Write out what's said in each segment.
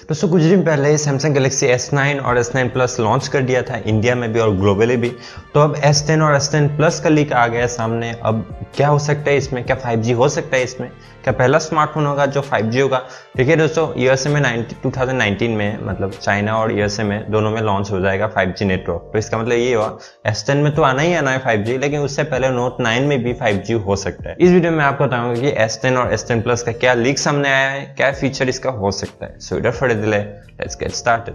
दोस्तों कुछ दिन पहले Samsung Galaxy S9 और S9 Plus लॉन्च कर दिया था इंडिया में भी और ग्लोबली भी। तो अब S10 और S10 Plus का लीक आ गया सामने। अब क्या हो सकता है इसमें, क्या 5G हो सकता है इसमें, क्या पहला स्मार्टफोन होगा जो 5G होगा। देखिए दोस्तों, यूएसए में 2019 में मतलब चाइना और यूएसए में दोनों में लॉन्च हो जाएगा 5G नेटवर्क। तो इसका मतलब ये हुआ S10 में तो आना ही आना है 5G, लेकिन उससे पहले Note 9 में भी 5G हो सकता है। इस वीडियो में आपको बताऊंगा कि S10 और S10 Plus का क्या लीक सामने आया है, क्या फीचर इसका हो सकता है। So without further delay let's get started.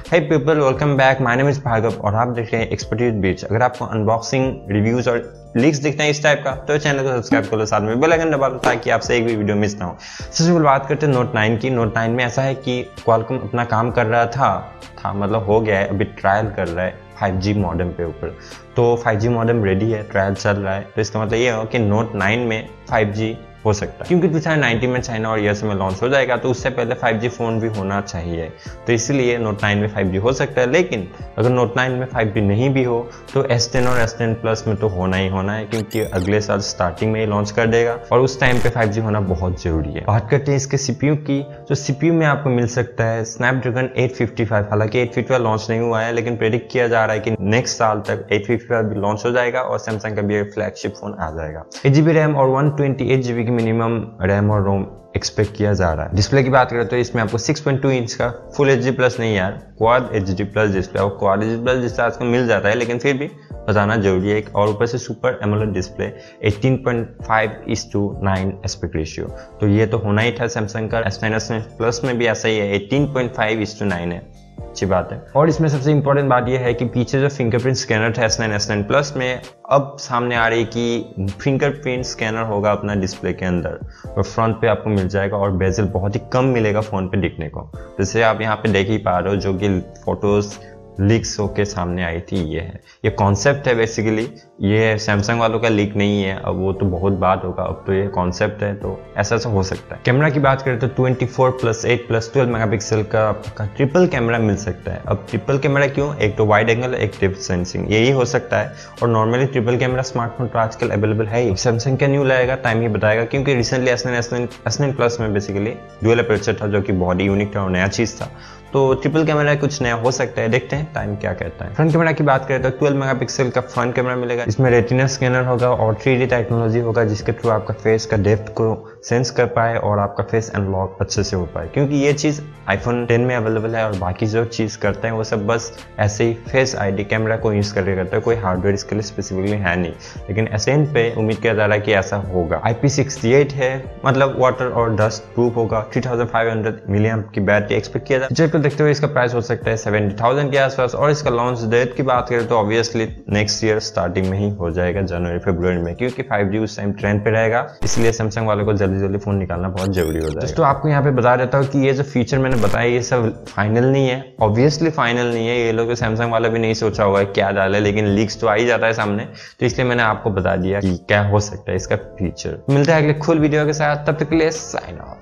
Hey people, welcome back. My name is Bhargav और आप देख रहे हैं एक्सपर्टीज बीच। अगर आपको अनबॉक्सिंग, रिव्यूज और लीक्स दिखते हैं इस टाइप का तो चैनल को सब्सक्राइब कर लो, साथ में बेल आइकन दबा लो ताकि आपसे एक भी वीडियो मिस ना हो। सबसे पहले बात करते हैं Note 9 की। Note 9 में ऐसा है कि क्वालकॉम अपना काम कर रहा था मतलब हो गया है, अभी ट्रायल कर रहा है 5G मॉडेम पे ऊपर। तो 5G मॉडेम रेडी है, ट्रायल चल रहा है। तो इसका मतलब ये हो कि Note 9 में 5G हो सकता है, क्योंकि 2019 में चाइना और यूएसए में लॉन्च हो जाएगा तो उससे पहले 5G फोन भी होना चाहिए। तो इसलिए Note 9 में 5G हो सकता है। लेकिन अगर Note 9 में 5G नहीं भी हो तो S10 और S10 Plus में तो होना ही होना है, क्योंकि अगले साल स्टार्टिंग में ही लॉन्च कर देगा और उस टाइम पे 5G होना बहुत जरूरी है। बात करते हैं इसके CPU की। तो CPU में आपको मिल सकता है स्नैपड्रैगन 855। हालांकि 855 लॉन्च नहीं हुआ है, लेकिन प्रेडिक्ट किया जा रहा है कि नेक्स्ट साल तक 855 भी लॉन्च हो जाएगा और सैमसंग का भी फ्लैगशिप फोन आ जाएगा। 8GB रैम और 128GB की मिनिमम रैम और रोम एक्सपेक्ट किया जा रहा है। डिस्प्ले की बात करें तो इसमें आपको 6.2 इंच का फुल HD प्लस नहीं यार, क्वाड HD प्लस डिस्प्ले और क्वाड HD प्लस डिस्प्ले आजकल मिल जाता है, लेकिन फिर भी बताना जरूरी है। और ऊपर से super AMOLED display 18.5:9 aspect ratio. तो ये तो होना ही था सैमसंग का। S9 प्लस में भी ऐसा ही है, 18.5:9 है। अच्छी बात है। और इसमें सबसे इंपॉर्टेंट बात यह है कि पीछे जो फिंगरप्रिंट स्कैनर था S9 Plus में, अब सामने आ रही है कि फिंगरप्रिंट स्कैनर होगा अपना डिस्प्ले के अंदर और फ्रंट पे आपको मिल जाएगा और बेजल बहुत ही कम मिलेगा फोन पे दिखने को। जैसे आप यहाँ पे देख ही पा रहे हो, जो कि फोटोज लीक्स होके सामने आई थी। ये है, ये कॉन्सेप्ट है बेसिकली। ये सैमसंग वालों का लीक नहीं है, अब वो तो बहुत बात होगा, अब तो ये कॉन्सेप्ट है, तो ऐसा हो सकता है। कैमरा की बात करें तो 24+8+12 मेगापिक्सल का ट्रिपल कैमरा मिल सकता है। अब ट्रिपल कैमरा क्यों? एक तो वाइड एंगल, एक डेप्थ सेंसिंग, यही हो सकता है। और नॉर्मली ट्रिपल कैमरा स्मार्टफोन तो आजकल अवेलेबल है ही। सैमसंग क्या न्यू लाएगा टाइम ही बताएगा, क्योंकि रिसेंटली S9 Plus में बेसिकली डुअल एपर्चर था, जो कि बहुत ही यूनिक था और नया चीज था। तो ट्रिपल कैमरा कुछ नया हो सकता है, देखते हैं टाइम क्या कहता है। फ्रंट कैमरा की बात करें तो 12 मेगापिक्सल का फ्रंट कैमरा मिलेगा। इसमें रेटिना स्कैनर होगा और 3D टेक्नोलॉजी होगा, जिसके थ्रू आपका फेस का डेप्थ को सेंस कर पाए और आपका फेस अनलॉक अच्छे से हो पाए। क्योंकि ये चीज iPhone 10 में अवेलेबल है और बाकी जो चीज करते हैं वो सब बस ऐसे ही फेस ID कैमरा को यूज करके करते हैं, कोई हार्डवेयर इसके लिए स्पेसिफिकली है नहीं। लेकिन S10 पे उम्मीद किया जा रहा है कि ऐसा होगा। IP68 है, मतलब वाटर और डस्ट प्रूफ होगा। 3500 mAh की बैटरी एक्सपेक्ट किया जाए। को देखते हुए इसका प्राइस हो सकता है 70,000 के आसपास। और इसका लॉन्च डेट की बात करें तो ऑब्वियसली नेक्स्ट ईयर स्टार्टिंग में ही हो जाएगा, जनवरी-फरवरी में, क्योंकि 5G उस टाइम ट्रेंड पे रहेगा। इसलिए सैमसंग वालों को जल्दी फोन निकालना बहुत जरूरी हो जाएगा। तो आपको यहाँ पे बता देता हूँ कि ये जो फीचर मैंने बताया ये सब फाइनल नहीं है, ऑब्वियसली फाइनल नहीं है। ये लोग सैमसंग वाला भी नहीं सोचा होगा क्या डाले, लेकिन लीक्स तो आ ही जाता है सामने, तो इसलिए मैंने आपको बता दिया कि क्या हो सकता है इसका फीचर। मिलता है अगले फुल वीडियो के साथ, तब तक के लिए साइन ऑफ।